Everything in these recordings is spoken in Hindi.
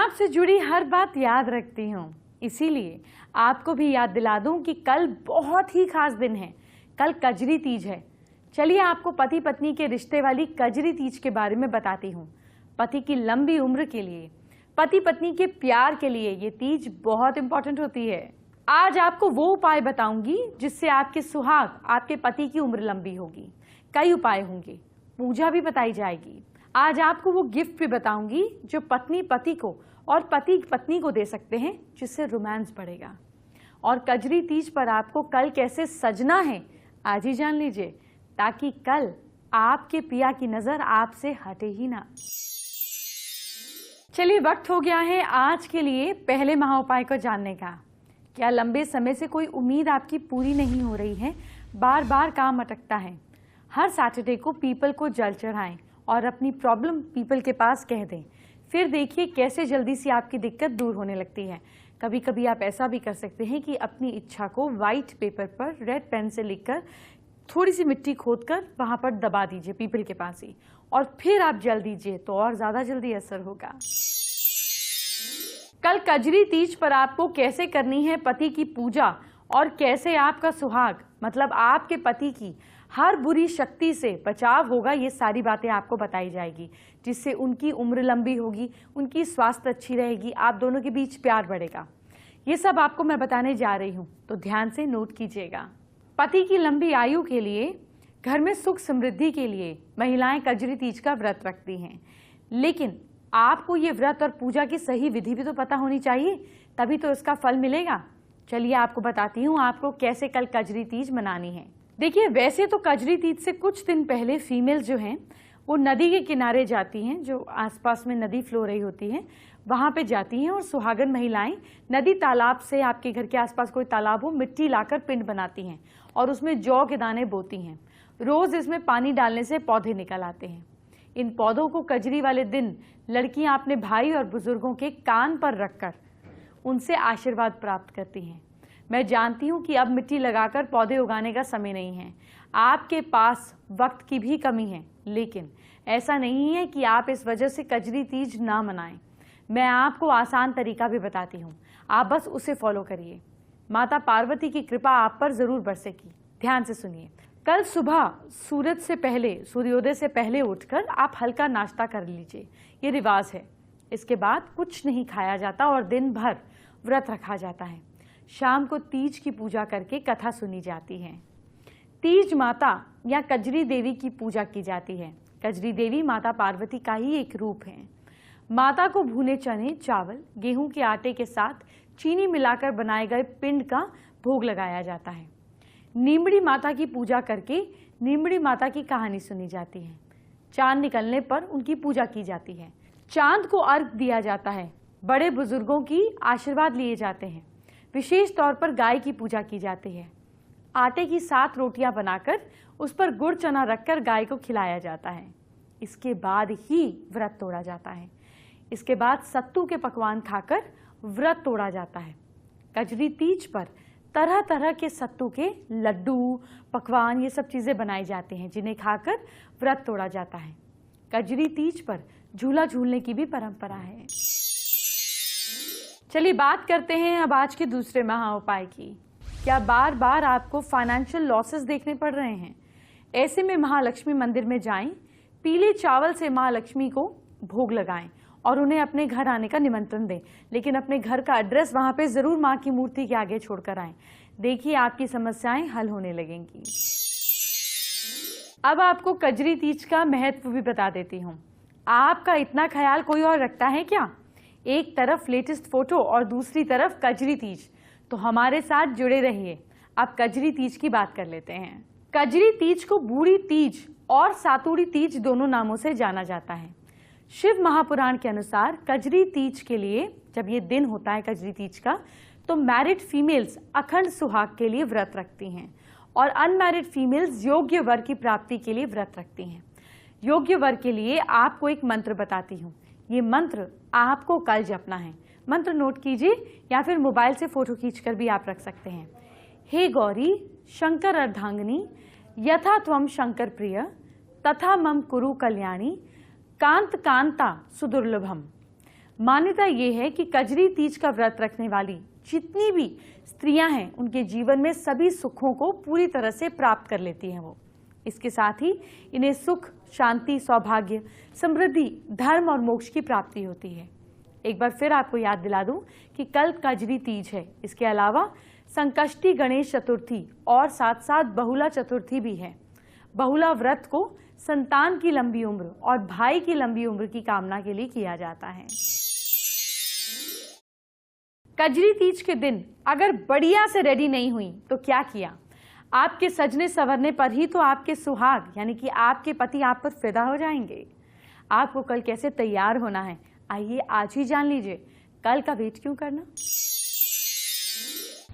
आपसे जुड़ी हर बात याद रखती हूँ, इसीलिए आपको भी याद दिला दूं कि कल बहुत ही खास दिन है। कल कजरी तीज है। चलिए आपको पति पत्नी के रिश्ते वाली कजरी तीज के बारे में बताती हूँ। पति की लंबी उम्र के लिए, पति पत्नी के प्यार के लिए ये तीज बहुत इंपॉर्टेंट होती है। आज आपको वो उपाय बताऊंगी जिससे आपके सुहाग, आपके पति की उम्र लंबी होगी। कई उपाय होंगे, पूजा भी बताई जाएगी। आज आपको वो गिफ्ट भी बताऊंगी जो पत्नी पति को और पति पत्नी को दे सकते हैं, जिससे रोमांस बढ़ेगा। और कजरी तीज पर आपको कल कैसे सजना है आज ही जान लीजिए, ताकि कल आपके पिया की नजर आपसे हटे ही ना। चलिए वक्त हो गया है आज के लिए पहले महाउपाय को जानने का। क्या लंबे समय से कोई उम्मीद आपकी पूरी नहीं हो रही है, बार बार काम अटकता है? हर सैटरडे को पीपल को जल चढ़ाएं और अपनी प्रॉब्लम पीपल के पास कह दें। फिर देखिए कैसे जल्दी से आपकी दिक्कत दूर होने लगती है। कभी कभी आप ऐसा भी कर सकते हैं कि अपनी इच्छा को व्हाइट पेपर पर रेड पेन से लिखकर थोड़ी सी मिट्टी खोदकर वहां पर दबा दीजिए पीपल के पास ही, और फिर आप जल दीजिए तो और ज्यादा जल्दी असर होगा। कल कजरी तीज पर आपको कैसे करनी है पति की पूजा और कैसे आपका सुहाग मतलब आपके पति की हर बुरी शक्ति से बचाव होगा, ये सारी बातें आपको बताई जाएगी, जिससे उनकी उम्र लंबी होगी, उनकी स्वास्थ्य अच्छी रहेगी, आप दोनों के बीच प्यार बढ़ेगा। ये सब आपको मैं बताने जा रही हूँ, तो ध्यान से नोट कीजिएगा। पति की लंबी आयु के लिए, घर में सुख समृद्धि के लिए महिलाएं कजरी तीज का व्रत रखती हैं, लेकिन आपको ये व्रत और पूजा की सही विधि भी तो पता होनी चाहिए, तभी तो इसका फल मिलेगा। चलिए आपको बताती हूँ आपको कैसे कल कजरी तीज मनानी है। देखिए वैसे तो कजरी तीज से कुछ दिन पहले फीमेल जो हैं वो नदी के किनारे जाती हैं, जो आसपास में नदी फ्लो रही होती है वहां पे जाती हैं, और सुहागन महिलाएं नदी तालाब से, आपके घर के आसपास कोई तालाब हो, मिट्टी लाकर पिंड बनाती हैं और उसमें जौ के दाने बोती हैं। रोज इसमें पानी डालने से पौधे निकल आते हैं। इन पौधों को कजरी वाले दिन लड़कियां अपने भाई और बुजुर्गों के कान पर रखकर उनसे आशीर्वाद प्राप्त करती हैं। मैं जानती हूँ कि अब मिट्टी लगाकर पौधे उगाने का समय नहीं है, आपके पास वक्त की भी कमी है, लेकिन ऐसा नहीं है कि आप इस वजह से कजरी तीज ना मनाएं। मैं आपको आसान तरीका भी बताती हूँ, आप बस उसे फॉलो करिए। माता पार्वती की कृपा आप पर जरूर बरसेगी। ध्यान से सुनिए। कल सुबह सूरज से पहले, सूर्योदय से पहले उठकर आप हल्का नाश्ता कर लीजिए, ये रिवाज है। इसके बाद कुछ नहीं खाया जाता और दिन भर व्रत रखा जाता है। शाम को तीज की पूजा करके कथा सुनी जाती है। तीज माता या कजरी देवी की पूजा की जाती है। कजरी देवी माता पार्वती का ही एक रूप है। माता को भुने चने, चावल, गेहूं के आटे के साथ चीनी मिलाकर बनाए गए पिंड का भोग लगाया जाता है। नीमड़ी माता की पूजा करके नीमड़ी माता की कहानी सुनी जाती है। चांद निकलने पर उनकी पूजा की जाती है। चांद को अर्घ दिया जाता है। बड़े बुजुर्गों की आशीर्वाद लिए जाते हैं। विशेष तौर पर गाय की पूजा की जाती है। आटे की 7 रोटियां बनाकर उस पर गुड़ चना रखकर गाय को खिलाया जाता है। इसके बाद ही व्रत तोड़ा जाता है। इसके बाद सत्तू के पकवान खाकर व्रत तोड़ा जाता है। कजरी तीज पर तरह तरह के सत्तू के लड्डू, पकवान, ये सब चीजें बनाई जाती हैं, जिन्हें खाकर व्रत तोड़ा जाता है। कजरी तीज पर झूला झूलने की भी परंपरा है। चलिए बात करते हैं अब आज के दूसरे महा उपाय की। क्या बार बार आपको फाइनेंशियल लॉसेस देखने पड़ रहे हैं? ऐसे में महालक्ष्मी मंदिर में जाएं, पीले चावल से महालक्ष्मी को भोग लगाएं और उन्हें अपने घर आने का निमंत्रण दें, लेकिन अपने घर का एड्रेस वहां पे जरूर मां की मूर्ति के आगे छोड़कर आएं। देखिए आपकी समस्याएं हल होने लगेंगी। अब आपको कजरी तीज का महत्व भी बता देती हूँ। आपका इतना ख्याल कोई और रखता है क्या? एक तरफ लेटेस्ट फोटो और दूसरी तरफ कजरी तीज, तो हमारे साथ जुड़े रहिए। अब कजरी तीज की बात कर लेते हैं। कजरी तीज को बूढ़ी तीज और सातुड़ी तीज दोनों नामों से जाना जाता है। शिव महापुराण के अनुसार कजरी तीज के लिए, जब ये दिन होता है कजरी तीज का, तो मैरिड फीमेल्स अखंड सुहाग के लिए व्रत रखती हैं और अनमैरिड फीमेल्स योग्य वर की प्राप्ति के लिए व्रत रखती हैं। योग्य वर के लिए आपको एक मंत्र बताती हूँ। ये मंत्र आपको कल जपना है। मंत्र नोट कीजिए या फिर मोबाइल से फोटो खींचकर भी आप रख सकते हैं। हे गौरी शंकर अर्धांगिनी, यथा त्वम शंकर प्रिय, तथा मम कुरु कल्याणी, कांत कांता सुदुर्लभम। मान्यता ये है कि कजरी तीज का व्रत रखने वाली जितनी भी स्त्रियां हैं उनके जीवन में सभी सुखों को पूरी तरह से प्राप्त कर लेती हैं वो। इसके साथ ही इन्हें सुख, शांति, सौभाग्य, समृद्धि, धर्म और मोक्ष की प्राप्ति होती है। एक बार फिर आपको याद दिला दूं कि कल कजरी तीज है। इसके अलावा संकष्टी गणेश चतुर्थी और साथ साथ बहुला चतुर्थी भी है। बहुला व्रत को संतान की लंबी उम्र और भाई की लंबी उम्र की कामना के लिए किया जाता है। कजरी तीज के दिन अगर बढ़िया से रेडी नहीं हुई तो क्या किया? आपके सजने संवरने पर ही तो आपके सुहाग यानी कि आपके पति आप पर फिदा हो जाएंगे। आपको कल कैसे तैयार होना है, आइए आज ही जान लीजिए। कल का वेट क्यों करना।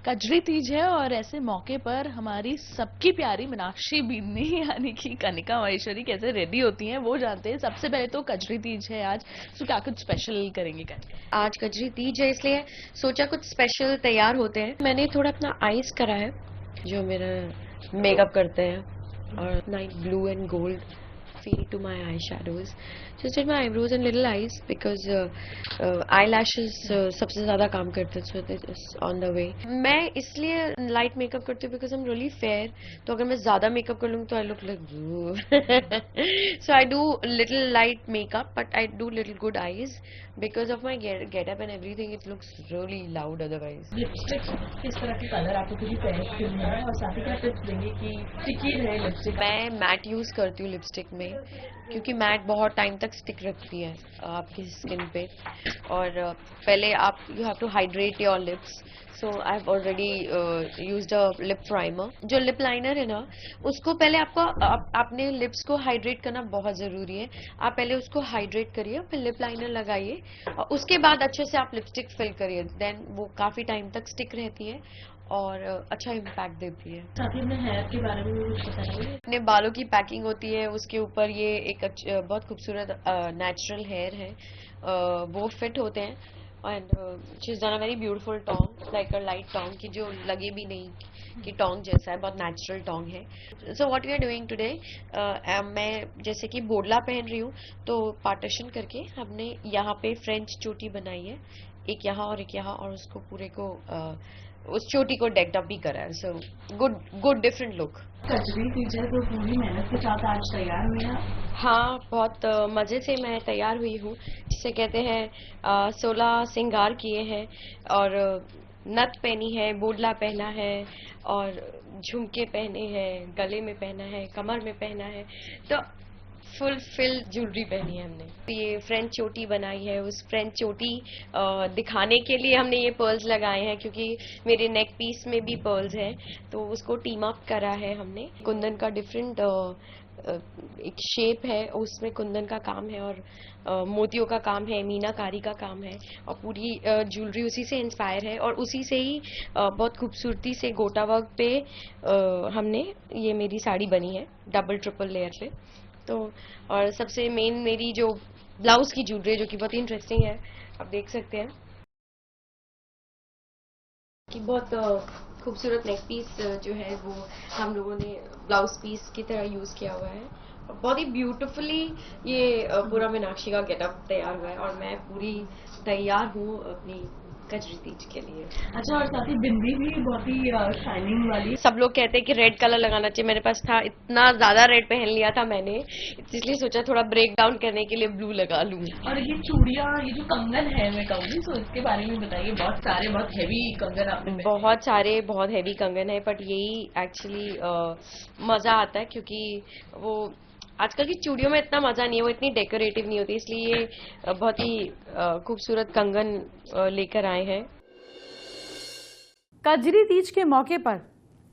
कजरी तीज है और ऐसे मौके पर हमारी सबकी प्यारी मीनाक्षी बींदनी यानी कि कनिका महेश्वरी कैसे रेडी होती हैं वो जानते हैं। सबसे पहले तो कजरी तीज है आज, तो क्या कुछ स्पेशल करेंगे? आज कजरी तीज है इसलिए सोचा कुछ स्पेशल तैयार होते हैं। मैंने थोड़ा अपना आईज करा है, जो मेरा मेकअप करते हैं, और night blue and gold feel to my eyeshadows. Just did my eyebrows and little eyes because eyelashes सबसे ज़्यादा काम करते हैं, so that is on the way. मैं इसलिए लाइट मेकअप करती हूँ because I'm really fair. तो अगर मैं ज़्यादा मेकअप कर लूँ तो I look like so I do little light makeup but I do little good eyes because of my get up and everything. It looks really loud otherwise. Lipstick किस तरह के कलर आपको पूरी चॉइस करनी है और साथ ही क्या टिप्स देंगे कि स्टिकी रहे लिपस्टिक? मैं मैट यूज़ करती हूँ लिपस्टिक में क्योंकि मैट बहुत टाइम तक स्टिक रखती है आपकी स्किन पे। और पहले आप you have to hydrate your lips, so I have already used a lip primer. जो लिप लाइनर है ना, उसको पहले आपने लिप्स को हाइड्रेट करना बहुत ज़रूरी है। आप पहले उसको हाइड्रेट करिए, फिर लिप लाइनर लगाइए और उसके बाद अच्छे से आप लिपस्टिक फिल करिए, देन वो काफ़ी टाइम तक स्टिक रहती है और अच्छा इम्पैक्ट देती है। साथ ही अपने हेयर के बारे में भी कुछ बताइए। अपने बालों की पैकिंग होती है, उसके ऊपर ये एक बहुत खूबसूरत नेचुरल हेयर है, वो फिट होते हैं। And she is done a very beautiful tongue, like a light tongue की जो लगे भी नहीं कि टोंग जैसा है, बहुत नेचुरल टोंग है। So what we are doing today, मैं जैसे कि बोडला पहन रही हूँ तो पार्टीशन करके हमने यहाँ पे फ्रेंच चोटी बनाई है, एक यहाँ और एक यहाँ, और उसको पूरे को उस चोटी को डेक्ड अप भी करा है। So good different look. Kajari Teej है तो पूरी मेहनत के साथ आज तैयार हुई है? हाँ, बहुत मज़े से मैं तैयार हुई हूँ। जिसे कहते हैं 16 श्रृंगार किए हैं और नथ पहनी है, बोडला पहना है और झुमके पहने हैं, गले में पहना है, कमर में पहना है, तो फुल फिल ज्वेलरी पहनी है हमने। ये फ्रेंच चोटी बनाई है, उस फ्रेंच चोटी दिखाने के लिए हमने ये पर्ल्स लगाए हैं क्योंकि मेरे नेक पीस में भी पर्ल्स हैं, तो उसको टीम अप करा है हमने। कुंदन का डिफरेंट एक शेप है, उसमें कुंदन का काम है और मोतियों का काम है, मीनाकारी का काम है और पूरी ज्वेलरी उसी से इंस्पायर है। और उसी से ही बहुत खूबसूरती से गोटा वर्क पे हमने ये मेरी साड़ी बनी है डबल ट्रिपल लेयर पे। तो और सबसे मेन मेरी जो ब्लाउज की ज्वेलरी जो कि बहुत ही इंटरेस्टिंग है, आप देख सकते हैं कि बहुत खूबसूरत नेक पीस जो है वो हम लोगों ने ब्लाउज पीस की तरह यूज किया हुआ है और बहुत ही ब्यूटीफुली ये पूरा मीनाक्षी का गेटअप तैयार हुआ है और मैं पूरी तैयार हूँ अपनी कजरी तीज के लिए। अच्छा, और साथ ही बिंदी भी बहुत ही शाइनिंग वाली। सब लोग कहते हैं कि रेड कलर लगाना चाहिए, मेरे पास था, इतना ज्यादा रेड पहन लिया था मैंने, इसलिए सोचा थोड़ा ब्रेक डाउन करने के लिए ब्लू लगा लूं। और ये चूड़ियाँ, ये जो कंगन है मैं कहूँगी, तो इसके बारे में बताइए। बहुत सारे बहुत हैवी कंगन आपने? बहुत सारे बहुत हैवी कंगन है, बट यही एक्चुअली मजा आता है क्योंकि वो आजकल की चूड़ियों में इतना मजा नहीं है, वो इतनी डेकोरेटिव नहीं होती, इसलिए ये बहुत ही खूबसूरत कंगन लेकर आए हैं। कजरी तीज के मौके पर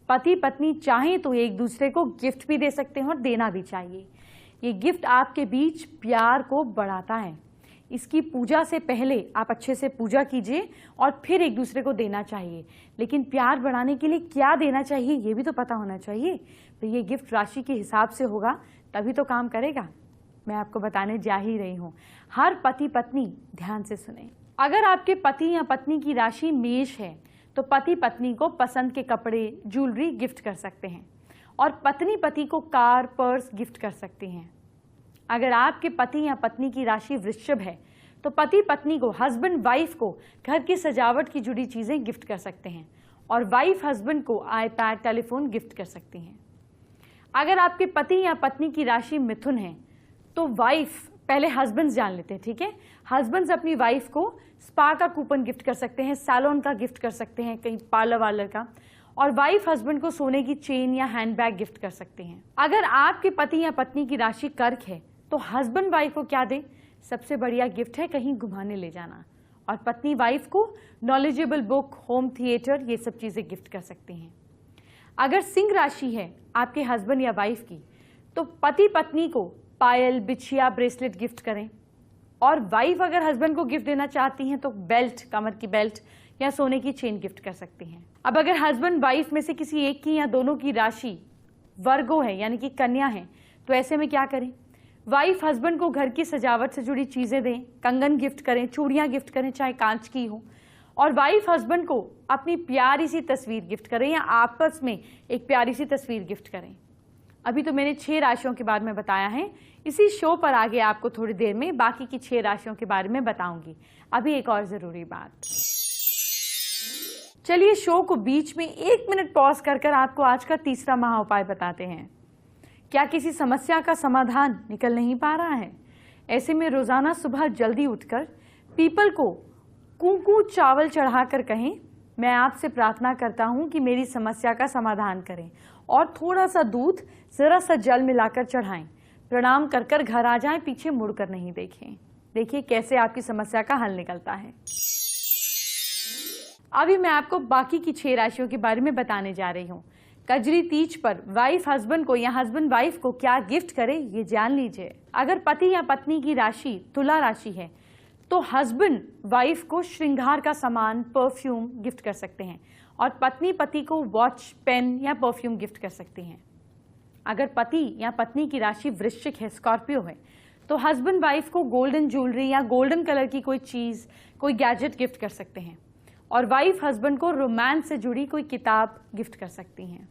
पति पत्नी चाहें तो एक दूसरे को गिफ्ट भी दे सकते हैं और देना भी चाहिए। ये गिफ्ट आपके बीच प्यार को बढ़ाता है। इसकी पूजा से पहले आप अच्छे से पूजा कीजिए और फिर एक दूसरे को देना चाहिए। लेकिन प्यार बढ़ाने के लिए क्या देना चाहिए ये भी तो पता होना चाहिए। तो ये गिफ्ट राशि के हिसाब से होगा तभी तो काम करेगा। मैं आपको बताने जा ही रही हूँ। हर पति पत्नी ध्यान से सुने। अगर आपके पति या पत्नी की राशि मेष है तो पति पत्नी को पसंद के कपड़े, ज्वेलरी गिफ्ट कर सकते हैं और पत्नी पति को कार, पर्स गिफ्ट कर सकती हैं। अगर आपके पति या पत्नी की राशि वृषभ है तो पति पत्नी को, हस्बैंड वाइफ को घर की सजावट की जुड़ी चीजें गिफ्ट कर सकते हैं और वाइफ हस्बैंड को आईपैड, टेलीफोन गिफ्ट कर सकती हैं। अगर आपके पति या पत्नी की राशि मिथुन है तो वाइफ, पहले हस्बैंड्स जान लेते हैं, ठीक है। हस्बैंड्स अपनी वाइफ को स्पा का कूपन गिफ्ट कर सकते हैं, सैलून का गिफ्ट कर सकते हैं, कहीं पार्लर वार्लर का, और वाइफ हस्बैंड को सोने की चेन या हैंडबैग गिफ्ट कर सकते हैं। अगर आपके पति या पत्नी की राशि कर्क है तो हस्बैंड वाइफ को क्या दे? सबसे बढ़िया गिफ्ट है कहीं घुमाने ले जाना, और पत्नी वाइफ को नॉलेजेबल बुक, होम थिएटर, ये सब चीजें गिफ्ट कर सकते हैं। अगर सिंह राशि है आपके हस्बैंड या वाइफ की तो पति पत्नी को पायल, बिछिया, ब्रेसलेट गिफ्ट करें, और वाइफ अगर हस्बैंड को गिफ्ट देना चाहती हैं तो बेल्ट, कमर की बेल्ट या सोने की चेन गिफ्ट कर सकती हैं। अब अगर हस्बैंड वाइफ में से किसी एक की या दोनों की राशि वर्गो है यानी कि कन्या है तो ऐसे में क्या करें? वाइफ हस्बैंड को घर की सजावट से जुड़ी चीजें दें, कंगन गिफ्ट करें, चूड़ियां गिफ्ट करें चाहे कांच की हो, और वाइफ हस्बैंड को अपनी प्यारी सी तस्वीर गिफ्ट करें या आपस में एक प्यारी सी तस्वीर गिफ्ट करें। अभी तो मैंने 6 राशियों के बारे में बताया है, इसी शो पर आगे आपको थोड़ी देर में बाकी की 6 राशियों के बारे में बताऊंगी। अभी एक और जरूरी बात, चलिए शो को बीच में 1 मिनट पॉज कर आपको आज का तीसरा महा उपाय बताते हैं। क्या किसी समस्या का समाधान निकल नहीं पा रहा है? ऐसे में रोजाना सुबह जल्दी उठकर पीपल को कुंकू चावल चढ़ाकर कहें, मैं आपसे प्रार्थना करता हूं कि मेरी समस्या का समाधान करें, और थोड़ा सा दूध, जरा सा जल मिलाकर चढ़ाएं। प्रणाम कर घर आ जाएं, पीछे मुड़कर नहीं देखें। देखिए कैसे आपकी समस्या का हल निकलता है। अभी मैं आपको बाकी की 6 राशियों के बारे में बताने जा रही हूँ। कजरी तीज पर वाइफ हस्बैंड को या हस्बैंड वाइफ को क्या गिफ्ट करे ये जान लीजिए। अगर पति या पत्नी की राशि तुला राशि है तो हस्बैंड वाइफ को श्रृंगार का सामान, परफ्यूम गिफ्ट कर सकते हैं, और पत्नी पति को वॉच, पेन या परफ्यूम गिफ्ट कर सकती हैं। अगर पति या पत्नी की राशि वृश्चिक है, स्कॉर्पियो है, तो हस्बैंड वाइफ को गोल्डन ज्वेलरी या गोल्डन कलर की कोई चीज, कोई गैजेट गिफ्ट कर सकते हैं, और वाइफ हस्बैंड को रोमांस से जुड़ी कोई किताब गिफ्ट कर सकती हैं।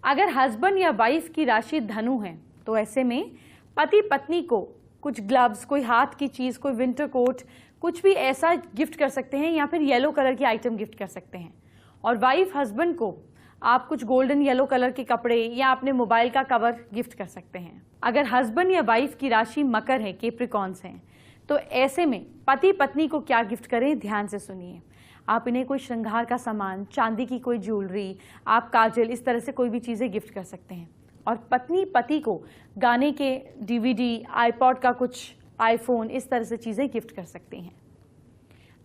अगर हस्बैंड या वाइफ की राशि धनु है तो ऐसे में पति पत्नी को कुछ ग्लव्स, कोई हाथ की चीज, कोई विंटर कोट, कुछ भी ऐसा गिफ्ट कर सकते हैं, या फिर येलो कलर की आइटम गिफ्ट कर सकते हैं, और वाइफ हस्बैंड को आप कुछ गोल्डन येलो कलर के कपड़े या अपने मोबाइल का कवर गिफ्ट कर सकते हैं। अगर हस्बैंड या वाइफ की राशि मकर है, कैप्रिकॉर्न्स हैं, तो ऐसे में पति पत्नी को क्या गिफ्ट करें, ध्यान से सुनिए। आप इन्हें कोई श्रृंगार का सामान, चांदी की कोई ज्वेलरी, आप काजल, इस तरह से कोई भी चीजें गिफ्ट कर सकते हैं, और पत्नी पति को गाने के DVD, आईपॉड का कुछ, आईफोन, इस तरह से चीजें गिफ्ट कर सकते हैं।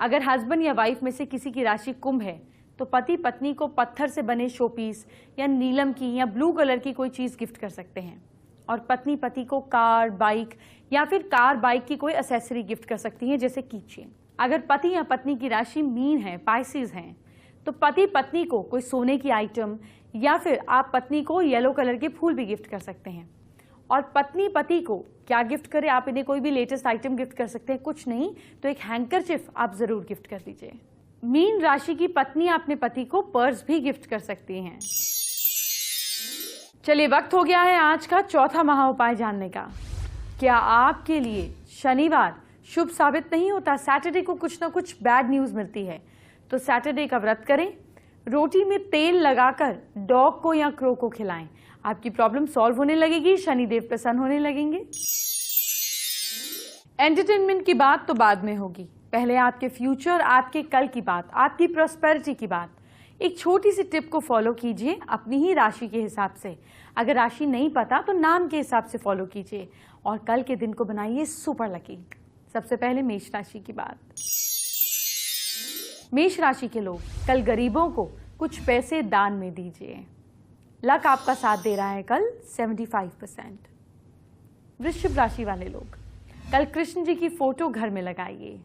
अगर हस्बैंड या वाइफ में से किसी की राशि कुंभ है तो पति पत्नी को पत्थर से बने शोपीस या नीलम की या ब्लू कलर की कोई चीज गिफ्ट कर सकते हैं, और पत्नी पति को कार, बाइक या फिर कार बाइक की कोई एक्सेसरी गिफ्ट कर सकती है, जैसे कीचेन। अगर पति या पत्नी की राशि मीन है, पाइसेस हैं, तो पति पत्नी को कोई सोने की आइटम या फिर आप पत्नी को येलो कलर के फूल भी गिफ्ट कर सकते हैं। और पत्नी पति को क्या गिफ्ट करे, आप इन्हें कोई भी लेटेस्ट आइटम गिफ्ट कर सकते हैं, कुछ नहीं तो एक हैंकरचिफ आप जरूर गिफ्ट कर दीजिए। मीन राशि की पत्नी अपने पति को पर्स भी गिफ्ट कर सकती हैं। चलिए वक्त हो गया है आज का चौथा महा उपाय जानने का। क्या आपके लिए शनिवार शुभ साबित नहीं होता? सैटरडे को कुछ ना कुछ बैड न्यूज मिलती है, तो सैटरडे का व्रत करें, रोटी में तेल लगाकर डॉग को या क्रो को खिलाएं। आपकी प्रॉब्लम सॉल्व होने लगेगी, शनिदेव प्रसन्न होने लगेंगे। एंटरटेनमेंट की बात तो बाद में होगी, पहले आपके फ्यूचर, आपके कल की बात, आपकी प्रॉस्पेरिटी की बात। एक छोटी सी टिप को फॉलो कीजिए अपनी ही राशि के हिसाब से। अगर राशि नहीं पता तो नाम के हिसाब से फॉलो कीजिए, और कल के दिन को बनाइए सुपर लकी। सबसे पहले मेष राशि की बात। मेष राशि के लोग कल गरीबों को कुछ पैसे दान में दीजिए। लक आपका साथ दे रहा है कल 75%। वृश्चिक राशि वाले लोग कल कृष्ण जी की फोटो घर में लगाइए।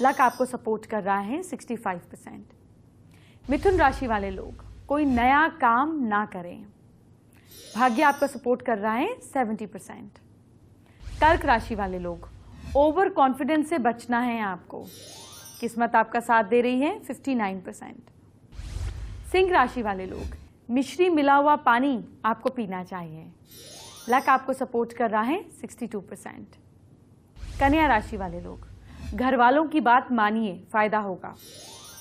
लक आपको सपोर्ट कर रहा है 65%। मिथुन राशि वाले लोग कोई नया काम ना करें। भाग्य आपका सपोर्ट कर रहा है 70%। कर्क राशि वाले लोग ओवर कॉन्फिडेंस से बचना है आपको। किस्मत आपका साथ दे रही है 59%। सिंह राशि वाले लोग मिश्री मिला हुआ पानी आपको पीना चाहिए। लक आपको सपोर्ट कर रहा है 62%। कन्या राशि वाले लोग घर वालों की बात मानिए, फायदा होगा।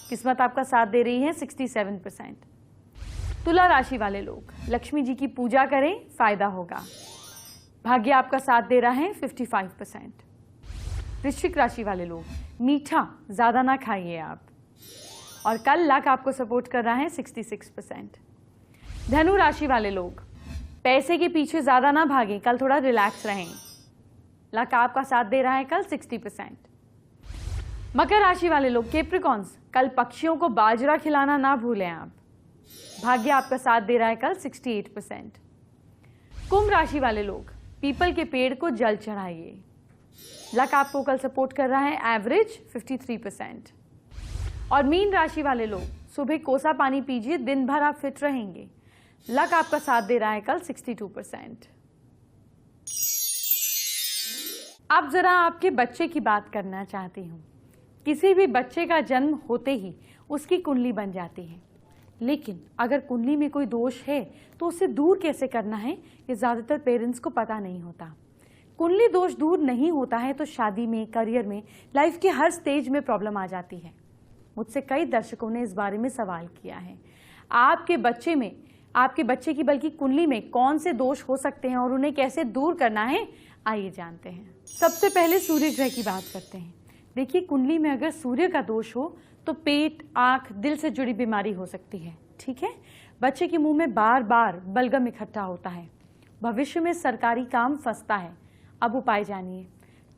किस्मत आपका साथ दे रही है 67%। तुला राशि वाले लोग लक्ष्मी जी की पूजा करें, फायदा होगा। भाग्य आपका साथ दे रहा है 55%। वृश्चिक राशि वाले लोग मीठा ज्यादा ना खाइए आप, और कल लक आपको सपोर्ट कर रहा है 66%। धनु राशि वाले लोग पैसे के पीछे ज्यादा ना भागें, कल थोड़ा रिलैक्स रहें। लक आपका साथ दे रहा है कल 60%। मकर राशि वाले लोग कैप्रिकॉन्स कल पक्षियों को बाजरा खिलाना ना भूलें आप। भाग्य आपका साथ दे रहा है कल 68%। कुंभ राशि वाले लोग पीपल के पेड़ को जल चढ़ाइए। लक आपको कल सपोर्ट कर रहा है एवरेज 53%। और मीन राशि वाले लोग सुबह कोसा पानी पीजिए, दिन भर आप फिट रहेंगे। लक आपका साथ दे रहा है कल 62%। अब जरा आपके बच्चे की बात करना चाहती हूँ। किसी भी बच्चे का जन्म होते ही उसकी कुंडली बन जाती है, लेकिन अगर कुंडली में कोई दोष है तो उसे दूर कैसे करना है ये ज़्यादातर पेरेंट्स को पता नहीं होता। कुंडली दोष दूर नहीं होता है तो शादी में, करियर में, लाइफ के हर स्टेज में प्रॉब्लम आ जाती है। मुझसे कई दर्शकों ने इस बारे में सवाल किया है। आपके बच्चे की बल्कि कुंडली में कौन से दोष हो सकते हैं और उन्हें कैसे दूर करना है, आइए जानते हैं। सबसे पहले सूर्य ग्रह की बात करते हैं। देखिए, कुंडली में अगर सूर्य का दोष हो तो पेट, आंख, दिल से जुड़ी बीमारी हो सकती है। ठीक है, बच्चे के मुंह में बार बार बलगम इकट्ठा होता है, भविष्य में सरकारी काम फंसता है। अब उपाय जानिए।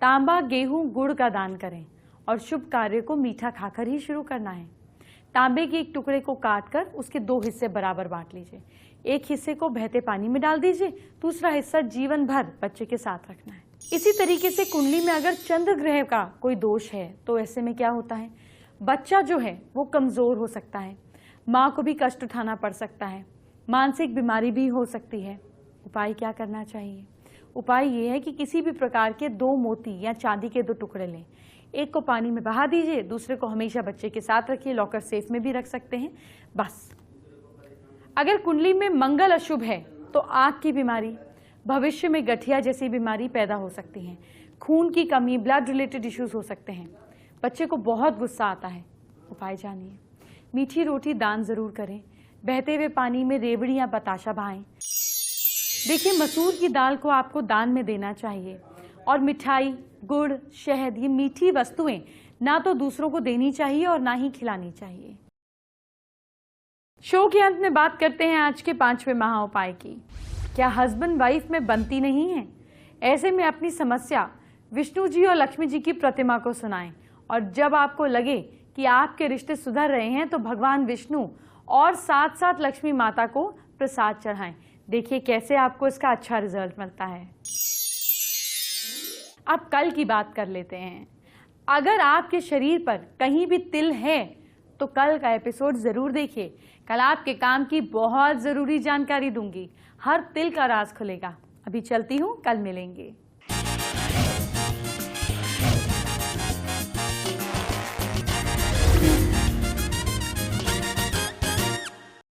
तांबा, गेहूं, गुड़ का दान करें और शुभ कार्य को मीठा खाकर ही शुरू करना है। तांबे के एक टुकड़े को काटकर उसके 2 हिस्से बराबर बांट लीजिए। एक हिस्से को बहते पानी में डाल दीजिए, दूसरा हिस्सा जीवन भर बच्चे के साथ रखना है। इसी तरीके से कुंडली में अगर चंद्र ग्रह का कोई दोष है तो ऐसे में क्या होता है, बच्चा जो है वो कमजोर हो सकता है, माँ को भी कष्ट उठाना पड़ सकता है, मानसिक बीमारी भी हो सकती है। उपाय क्या करना चाहिए? उपाय ये है कि किसी भी प्रकार के 2 मोती या चांदी के 2 टुकड़े लें। एक को पानी में बहा दीजिए, दूसरे को हमेशा बच्चे के साथ रखिए, लॉकर सेफ में भी रख सकते हैं। बस अगर कुंडली में मंगल अशुभ है तो आंख की बीमारी, भविष्य में गठिया जैसी बीमारी पैदा हो सकती है, खून की कमी, ब्लड रिलेटेड इश्यूज हो सकते हैं, बच्चे को बहुत गुस्सा आता है। उपाय जानिए। मीठी रोटी दान जरूर करें, बहते हुए पानी में रेवड़ी या बताशा बहाएं। देखिए, मसूर की दाल को आपको दान में देना चाहिए, और मिठाई, गुड़, शहद, ये मीठी वस्तुएं ना तो दूसरों को देनी चाहिए और ना ही खिलानी चाहिए। शो के अंत में बात करते हैं आज के 5वें महा उपाय की। क्या हस्बैंड वाइफ में बनती नहीं है? ऐसे में अपनी समस्या विष्णु जी और लक्ष्मी जी की प्रतिमा को सुनाएं, और जब आपको लगे कि आपके रिश्ते सुधर रहे हैं तो भगवान विष्णु और साथ साथ लक्ष्मी माता को प्रसाद चढ़ाएं। देखिए कैसे आपको इसका अच्छा रिजल्ट मिलता है। अब कल की बात कर लेते हैं। अगर आपके शरीर पर कहीं भी तिल है तो कल का एपिसोड जरूर देखिए। कल आपके काम की बहुत जरूरी जानकारी दूंगी, हर तिल का राज खुलेगा। अभी चलती हूँ, कल मिलेंगे।